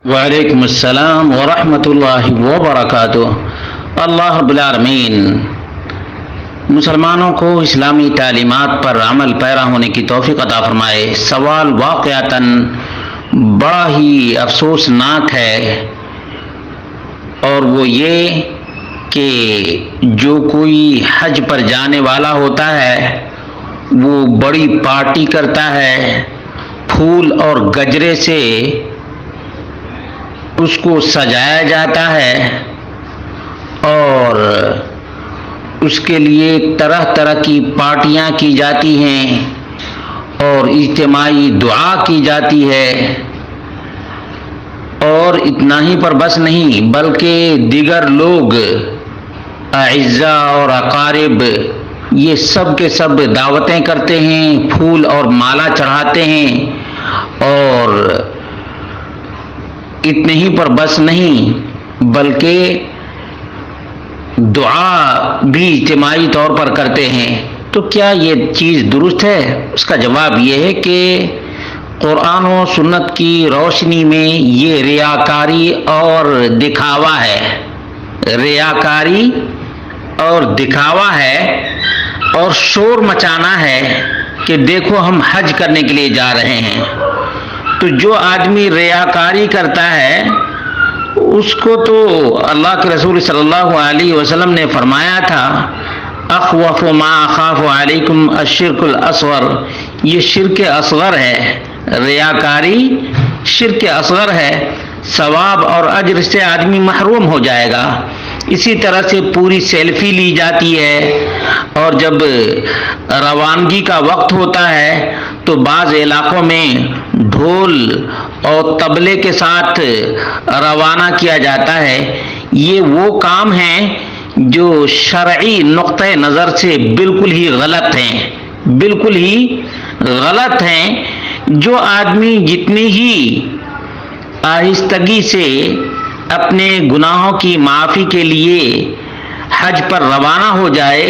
وعلیکم السلام ورحمۃ اللہ وبرکاتہ۔ اللہ رب العالمین مسلمانوں کو اسلامی تعلیمات پر عمل پیرا ہونے کی توفیق عطا فرمائے۔ سوال واقعتاً بڑا ہی افسوسناک ہے، اور وہ یہ کہ جو کوئی حج پر جانے والا ہوتا ہے وہ بڑی پارٹی کرتا ہے، پھول اور گجرے سے اس کو سجایا جاتا ہے اور اس کے لیے طرح طرح کی پارٹیاں کی جاتی ہیں اور اجتماعی دعا کی جاتی ہے، اور اتنا ہی پر بس نہیں بلکہ دیگر لوگ اعزاء اور اقارب یہ سب کے سب دعوتیں کرتے ہیں، پھول اور مالا چڑھاتے ہیں، اور اتنے ہی پر بس نہیں بلکہ دعا بھی اجتماعی طور پر کرتے ہیں۔ تو کیا یہ چیز درست ہے؟ اس کا جواب یہ ہے کہ قرآن و سنت کی روشنی میں یہ ریاکاری اور دکھاوا ہے، ریاکاری اور دکھاوا ہے، اور شور مچانا ہے کہ دیکھو ہم حج کرنے کے لیے جا رہے ہیں۔ تو جو آدمی ریاکاری کرتا ہے اس کو تو اللہ کے رسول صلی اللہ علیہ وسلم نے فرمایا تھا، اخوف ما اخاف علیکم الشرک الاصغر، یہ شرک اصغر ہے، ریاکاری شرک اصغر ہے، ثواب اور اجر سے آدمی محروم ہو جائے گا۔ اسی طرح سے پوری سیلفی لی جاتی ہے، اور جب روانگی کا وقت ہوتا ہے تو بعض علاقوں میں ڈھول اور طبلے کے ساتھ روانہ کیا جاتا ہے۔ یہ وہ کام ہیں جو شرعی نقطۂ نظر سے بالکل ہی غلط ہیں، بالکل ہی غلط ہیں۔ جو آدمی جتنی ہی آہستگی سے اپنے گناہوں کی معافی کے لیے حج پر روانہ ہو جائے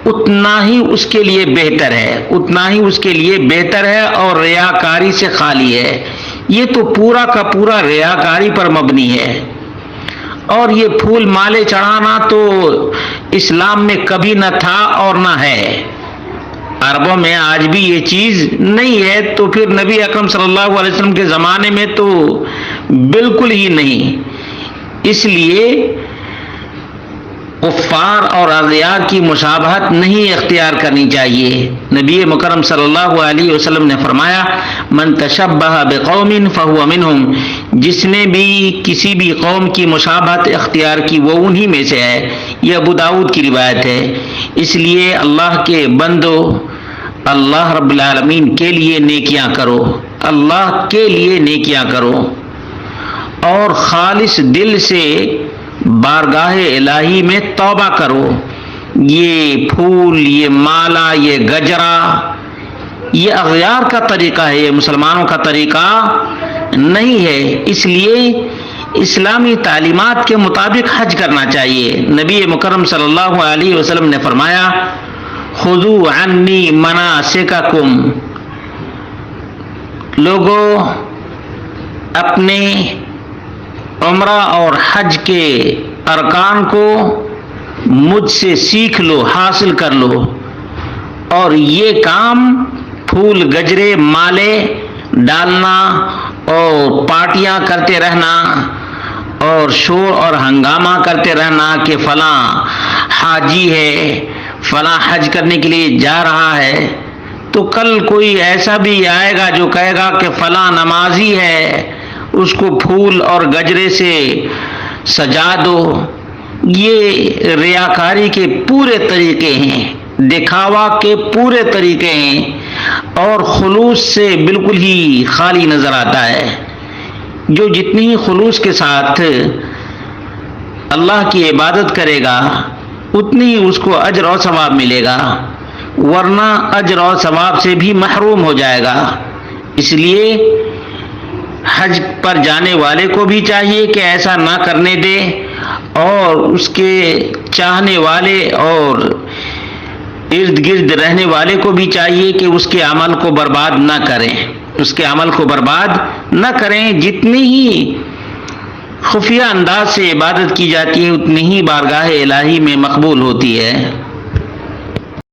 اتنا ہی اس کے لیے بہتر ہے، اتنا ہی اس کے لیے بہتر ہے، اور ریاکاری سے خالی ہے۔ یہ تو پورا کا پورا ریاکاری پر مبنی ہے، اور یہ پھول مالے چڑھانا تو اسلام میں کبھی نہ تھا اور نہ ہے، عربوں میں آج بھی یہ چیز نہیں ہے، تو پھر نبی اکرم صلی اللہ علیہ وسلم کے زمانے میں تو بالکل ہی نہیں۔ اس لیے کفار اور اغیار کی مشابہت نہیں اختیار کرنی چاہیے۔ نبی مکرم صلی اللہ علیہ وسلم نے فرمایا، من تشبہ بقوم فہو منہم، جس نے بھی کسی بھی قوم کی مشابہت اختیار کی وہ انہی میں سے ہے۔ یہ ابو داؤد کی روایت ہے۔ اس لیے اللہ کے بندو، اللہ رب العالمین کے لیے نیکیاں کرو، اللہ کے لیے نیکیاں کرو، اور خالص دل سے بارگاہ الہی میں توبہ کرو۔ یہ پھول، یہ مالا، یہ گجرا، یہ اغیار کا طریقہ ہے، یہ مسلمانوں کا طریقہ نہیں ہے۔ اس لیے اسلامی تعلیمات کے مطابق حج کرنا چاہیے۔ نبی مکرم صلی اللہ علیہ وسلم نے فرمایا، خذوا عنی مناسککم، لوگوں اپنے عمرہ اور حج کے ارکان کو مجھ سے سیکھ لو، حاصل کر لو، اور یہ کام پھول گجرے مالے ڈالنا اور پارٹیاں کرتے رہنا اور شور اور ہنگامہ کرتے رہنا کہ فلاں حاجی ہے، فلاں حج کرنے کے لیے جا رہا ہے، تو کل کوئی ایسا بھی آئے گا جو کہے گا کہ فلاں نمازی ہے، اس کو پھول اور گجرے سے سجا دو۔ یہ ریاکاری کے پورے طریقے ہیں، دکھاوا کے پورے طریقے ہیں، اور خلوص سے بالکل ہی خالی نظر آتا ہے۔ جو جتنی ہی خلوص کے ساتھ اللہ کی عبادت کرے گا اتنی ہی اس کو اجر و ثواب ملے گا، ورنہ اجر و ثواب سے بھی محروم ہو جائے گا۔ اس لیے حج پر جانے والے کو بھی چاہیے کہ ایسا نہ کرنے دے، اور اس کے چاہنے والے اور ارد گرد رہنے والے کو بھی چاہیے کہ اس کے عمل کو برباد نہ کریں، اس کے عمل کو برباد نہ کریں۔ جتنی ہی خفیہ انداز سے عبادت کی جاتی ہے اتنی ہی بارگاہ الہی میں مقبول ہوتی ہے.